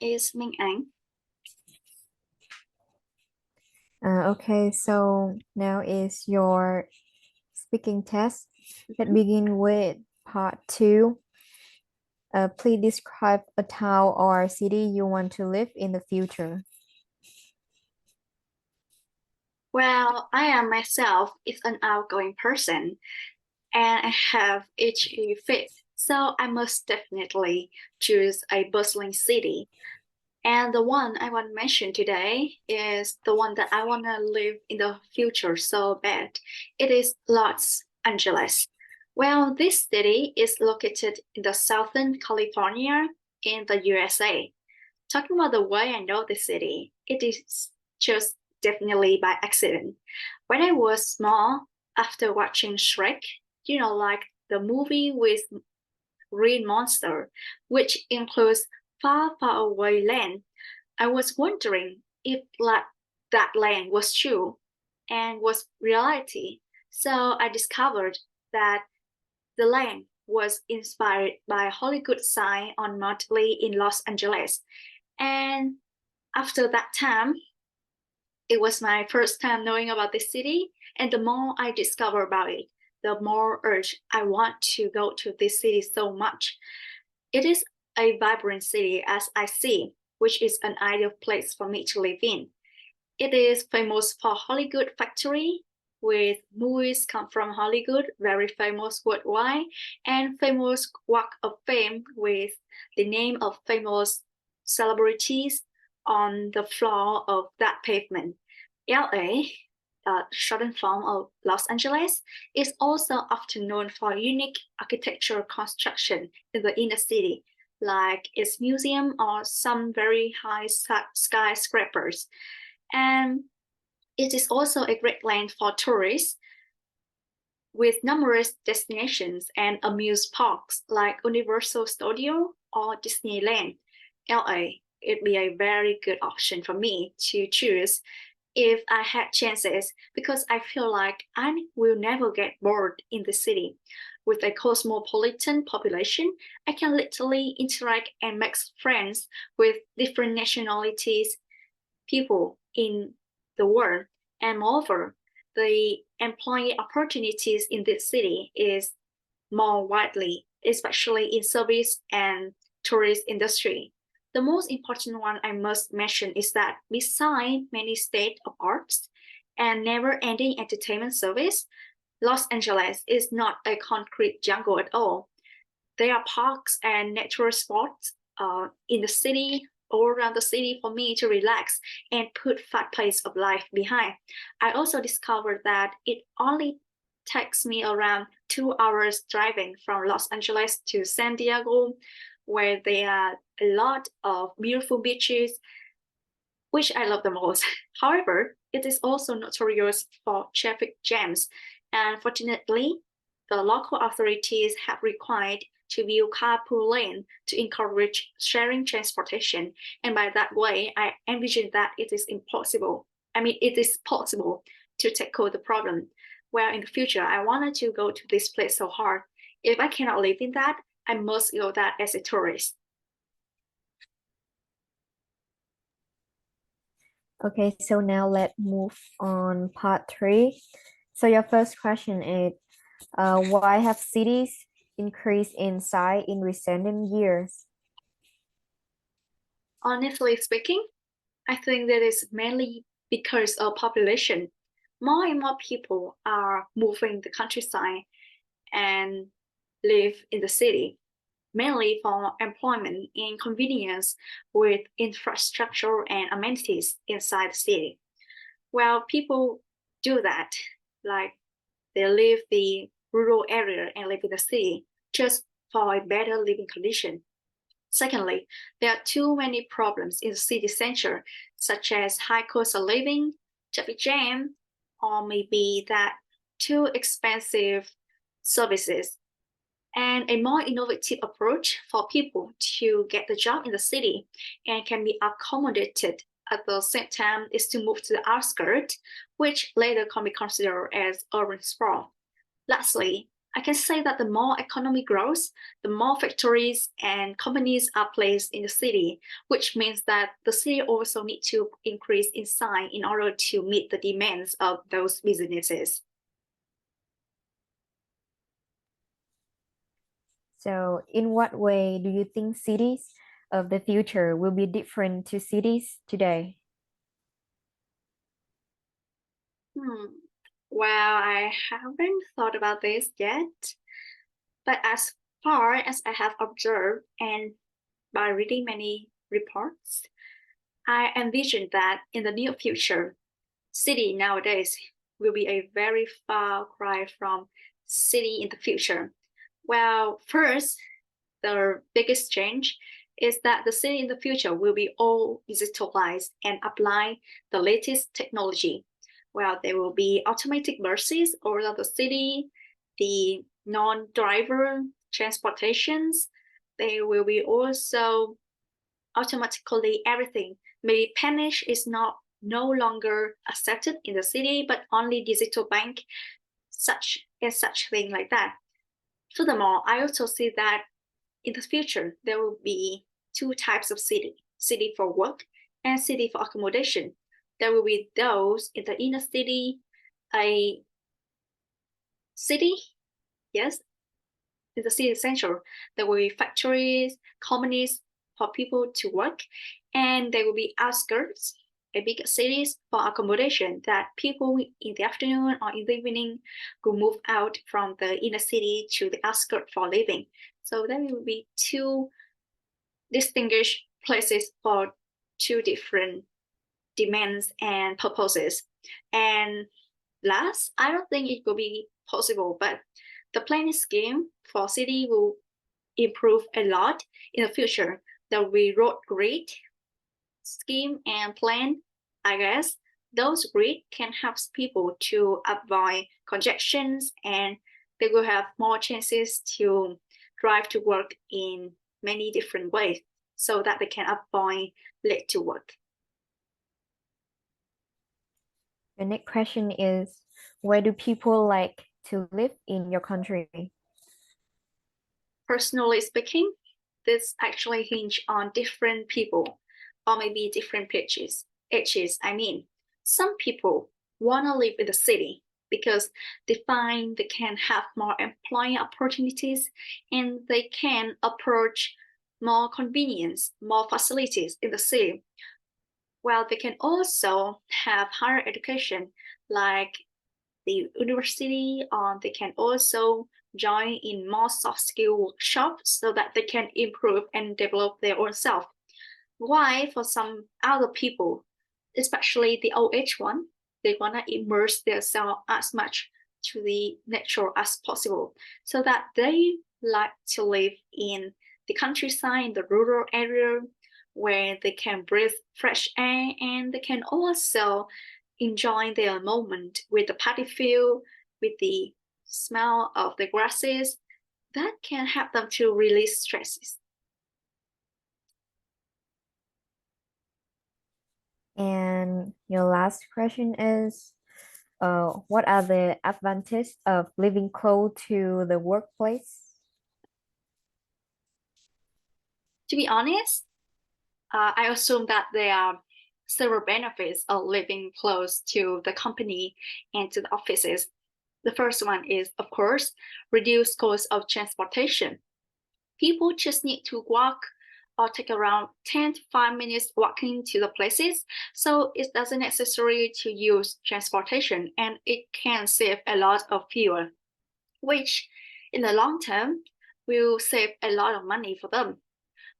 is Minh Ánh. Okay, so now is your speaking test. Let's Mhm. begin with part two. Please describe a town or city you want to live in the future. Well, I am myself is an outgoing person and I have HE fit, so I must definitely choose a bustling city. And the one I want to mention today is the one that I want to live in the future so bad. It is Los Angeles. Well, this city is located in the southern California in the USA. Talking about the way I know the city, it is just definitely by accident. When I was small, after watching Shrek, like the movie with green monster, which includes Far, Far Away Land, I was wondering if that land was true and was reality. So I discovered that the land was inspired by a Hollywood sign on Mount Lee in Los Angeles. And after that time, it was my first time knowing about the city. And the more I discover about it, the more urge I want to go to this city so much. It is a vibrant city as I see, which is an ideal place for me to live in. It is famous for Hollywood factory, with movies come from Hollywood, very famous worldwide, and famous Walk of Fame with the name of famous celebrities on the floor of that pavement. LA, shortened form of Los Angeles, is also often known for unique architectural construction in the inner city, like its museum or some very high skyscrapers. And it is also a great land for tourists with numerous destinations and amuse parks like Universal Studio or Disneyland. LA, it'd be a very good option for me to choose if I had chances because I feel like I will never get bored in the city. With a cosmopolitan population, I can literally interact and make friends with different nationalities, people in the world. And moreover, the employee opportunities in this city is more widely, especially in service and tourist industry. The most important one I must mention is that beside many state of arts and never-ending entertainment service, Los Angeles is not a concrete jungle at all. There are parks and natural spots in the city all around the city for me to relax and put fast pace of life behind. I also discovered that it only takes me around 2 hours driving from Los Angeles to San Diego, where there are a lot of beautiful beaches, which I love the most. However, it is also notorious for traffic jams, and fortunately, the local authorities have required to build carpool lane to encourage sharing transportation. And by that way, I envision that it is impossible. I mean, it is possible to tackle the problem. Where in the future, I wanted to go to this place so hard. If I cannot live in that, I must go that as a tourist. Okay, so now let's move on part three. So your first question is, why have cities increased in size in recent years? Honestly speaking, I think that is mainly because of population. More and more people are moving the countryside and live in the city, mainly for employment and convenience with infrastructure and amenities inside the city. Well, people do that, like they leave the rural area and live in the city just for a better living condition. Secondly, there are too many problems in the city center, such as high cost of living, traffic jam, or maybe that too expensive services, and a more innovative approach for people to get the job in the city and can be accommodated at the same time is to move to the outskirts, which later can be considered as urban sprawl. Lastly, I can say that the more economy grows, the more factories and companies are placed in the city, which means that the city also need to increase in size in order to meet the demands of those businesses. So, in what way do you think cities of the future will be different to cities today? Well, I haven't thought about this yet, but as far as I have observed and by reading many reports, I envision that in the near future, city nowadays will be a very far cry from city in the future. Well, first, the biggest change is that the city in the future will be all digitalized and apply the latest technology. Well, there will be automatic buses around the city, the non-driver transportations. There will be also automatically everything. Maybe pennies is not no longer accepted in the city, but only digital bank, such thing like that. Furthermore, I also see that in the future there will be two types of city: city for work and city for accommodation. There will be those in the inner city, a city, yes, in the city center. There will be factories, companies for people to work, and there will be outskirts, a big cities for accommodation that people in the afternoon or in the evening will move out from the inner city to the outskirts for living. So there will be two distinguished places for two different demands and purposes. And last, I don't think it will be possible, but the planning scheme for city will improve a lot in the future. There will be road grid scheme and plan. I guess those grid can help people to avoid congestions, and they will have more chances to drive to work in many different ways so that they can avoid late to work. The next question is, where do people like to live in your country? Personally speaking, this actually hinge on different people or maybe different ages. I mean, some people want to live in the city because they find they can have more employment opportunities and they can approach more convenience, more facilities in the city. While they can also have higher education like the university, or they can also join in more soft skill workshops so that they can improve and develop their own self. Why for some other people, especially the old age one, they want to immerse themselves as much to the nature as possible so that they like to live in the countryside, in the rural area where they can breathe fresh air and they can also enjoy their moment with the paddy field, with the smell of the grasses. That can help them to release stresses. And your last question is, what are the advantages of living close to the workplace? To be honest, I assume that there are several benefits of living close to the company and to the offices. The first one is, of course, reduce cost of transportation. People just need to walk or take around 10 to 5 minutes walking to the places. So it doesn't necessary to use transportation and it can save a lot of fuel, which in the long term will save a lot of money for them.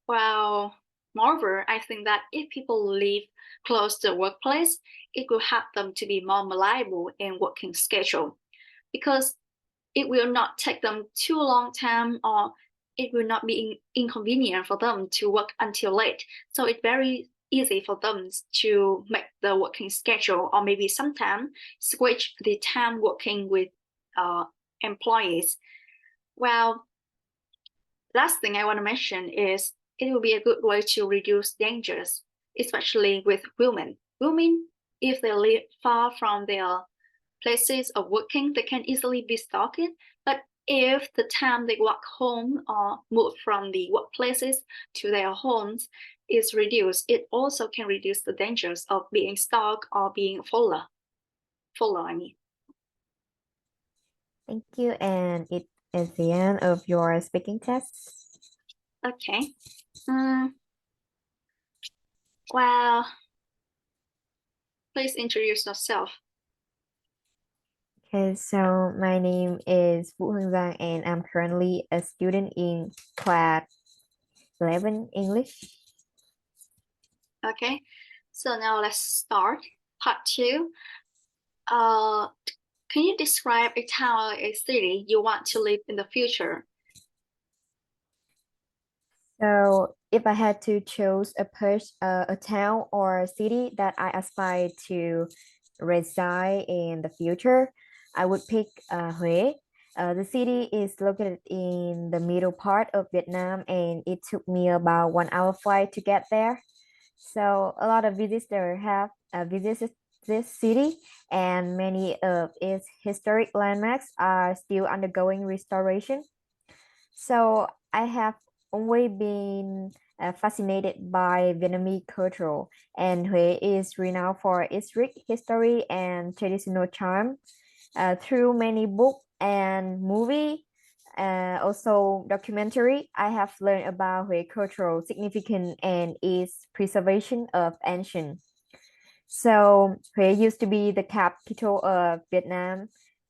Well, moreover, I think that if people live close to the workplace, it will help them to be more reliable in working schedule because it will not take them too long time or it will not be inconvenient for them to work until late. So it's very easy for them to make the working schedule or maybe sometimes switch the time working with employees. Well, last thing I want to mention is it will be a good way to reduce dangers, especially with women. Women, if they live far from their places of working, they can easily be stalked. But If the time they walk home or move from the workplaces to their homes is reduced, it also can reduce the dangers of being stalked or being followed. I mean. Thank you. And it is the end of your speaking test. Okay. Well, please introduce yourself. Okay, so my name is Giang and I'm currently a student in class 11 English. Okay. So now let's start part 2. Can you describe a town or a city you want to live in the future? So if I had to choose a town or a city that I aspire to reside in the future, I would pick Huế. The city is located in the middle part of Vietnam, and it took me about 1 hour flight to get there. So a lot of visitors have visited this city, and many of its historic landmarks are still undergoing restoration. So I have always been fascinated by Vietnamese culture, and Huế is renowned for its rich history and traditional charm. Through many books and movie, also documentary, I have learned about Huế cultural significance and its preservation of ancient. So Huế used to be the capital of Vietnam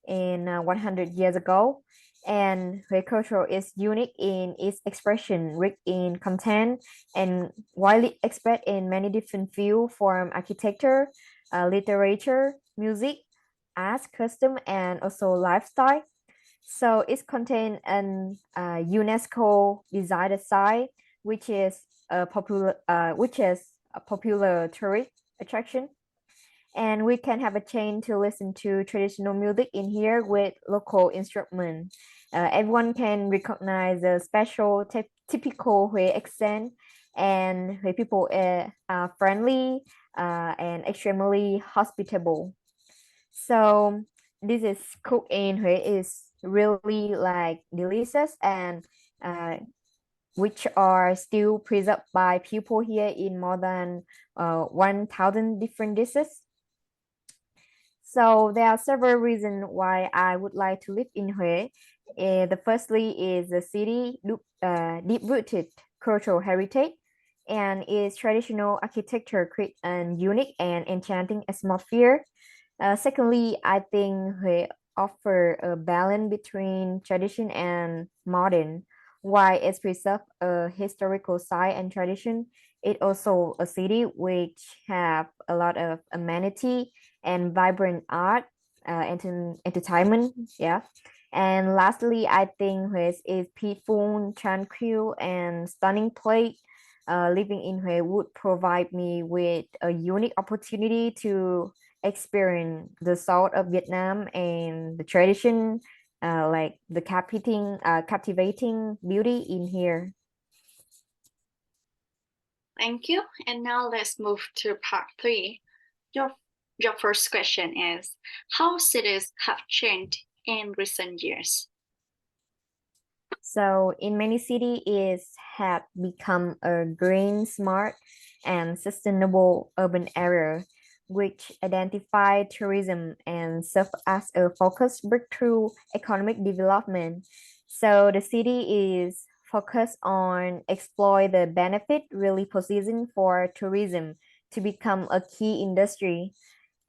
in 100 years ago. And Huế culture is unique in its expression, rich in content, and widely expressed in many different fields from architecture, literature, music, arts, custom, and also lifestyle. So it contains an UNESCO desired site, which is a popular tourist attraction. And we can have a chance to listen to traditional music in here with local instruments. Everyone can recognize the special typical Hue accent, and Hue people are friendly and extremely hospitable. So this is cooked in Hue is really like delicious and which are still preserved by people here in more than 1,000 different dishes. So there are several reasons why I would like to live in Hue. The firstly is the city deep-rooted cultural heritage, and its traditional architecture create an unique and enchanting atmosphere. Secondly, I think Hue offer a balance between tradition and modern. While it's preserve a historical site and tradition, it also a city which have a lot of amenity and vibrant art, entertainment. Yeah. And lastly, I think Hue is peaceful, tranquil, and stunning place. Living in Hue would provide me with a unique opportunity to experience the south of Vietnam and the tradition, like the captivating beauty in here. Thank you. And now let's move to part 3. Your, your first question is, how cities have changed in recent years? So in many cities, it have become a green, smart, and sustainable urban area, which identify tourism and serve as a focused breakthrough economic development. So the city is focused on exploit the benefit, really positioned for tourism to become a key industry.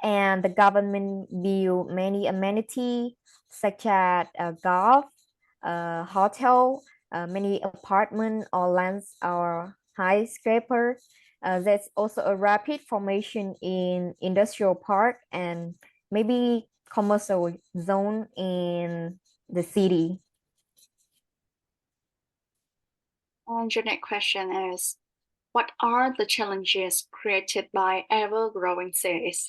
And the government build many amenities such as golf, hotel, many apartment or lands or high scraper. There's also a rapid formation in industrial park and maybe commercial zone in the city. And your next question is, what are the challenges created by ever-growing cities?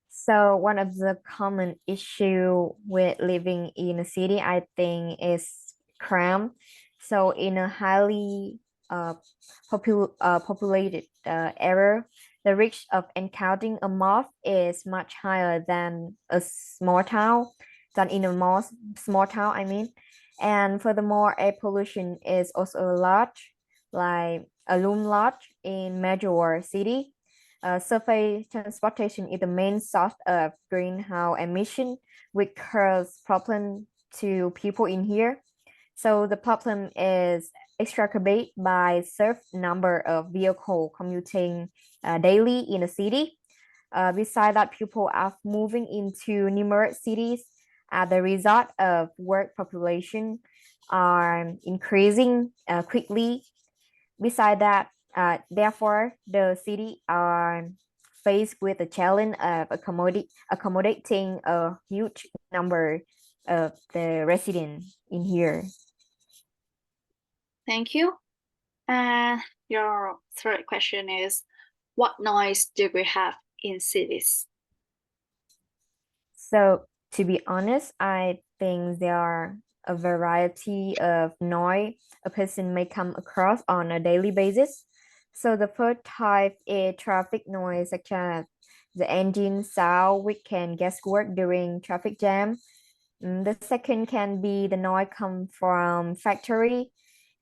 So one of the common issue with living in a city, I think, is crime. So in a highly populated area, the risk of encountering a mob is much higher than a small town. than in a more small town, I mean. And furthermore, air pollution is also large, like a loom large in major city. Surface transportation is the main source of greenhouse emission, which causes problem to people in here. So the problem is exacerbated by surf number of vehicle commuting daily in the city. Besides that, people are moving into numerous cities as the result of work population are increasing quickly. Besides that, therefore, the city are faced with the challenge of accommodating a huge number of the residents in here. Thank you. And your third question is, what noise do we have in cities? So to be honest, I think there are a variety of noise a person may come across on a daily basis. So the first type is traffic noise, such as the engine sound, which can guesswork during traffic jam. The second can be the noise come from factory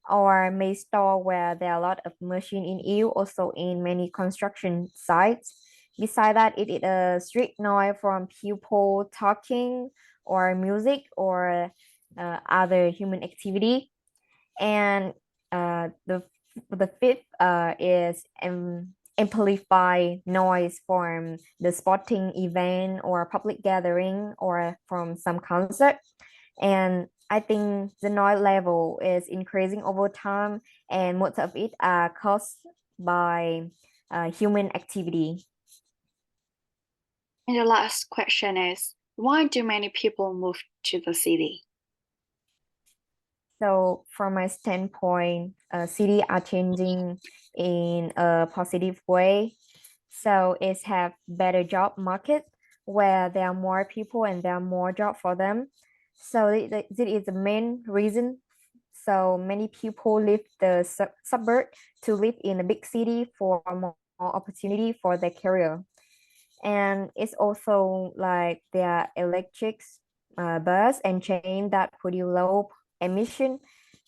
or may store where there are a lot of machine in use, also in many construction sites. Beside that, it is a street noise from people talking or music or other human activity. And the fifth is amplify noise from the sporting event or public gathering or from some concert. And I think the noise level is increasing over time, and most of it are caused by human activity. And the last question is, why do many people move to the city? So from my standpoint, city are changing in a positive way. So it's have better job market where there are more people and there are more job for them. So this is the main reason. So many people leave the suburb to live in a big city for more opportunity for their career. And it's also like their electric bus and train that produce low emission.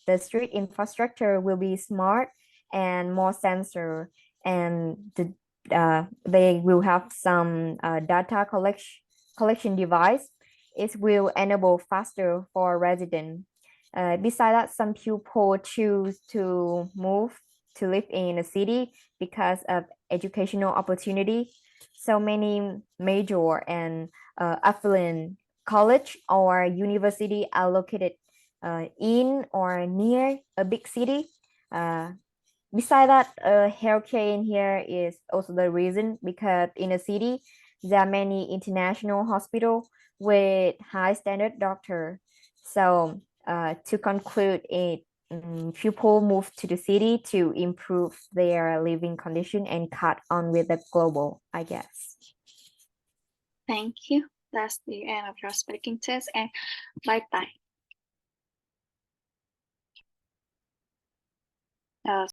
The street infrastructure will be smart and more sensor, and they will have some data collection device. It will enable faster for residents. Besides that, some people choose to move to live in a city because of educational opportunity. So many major and affluent college or university are located in or near a big city. Uh, Besides that, healthcare in here is also the reason, because in a city there are many international hospital with high standard doctor. So to conclude it, people move to the city to improve their living condition and cut on with the global, I guess. Thank you. That's the end of your speaking test, and bye bye.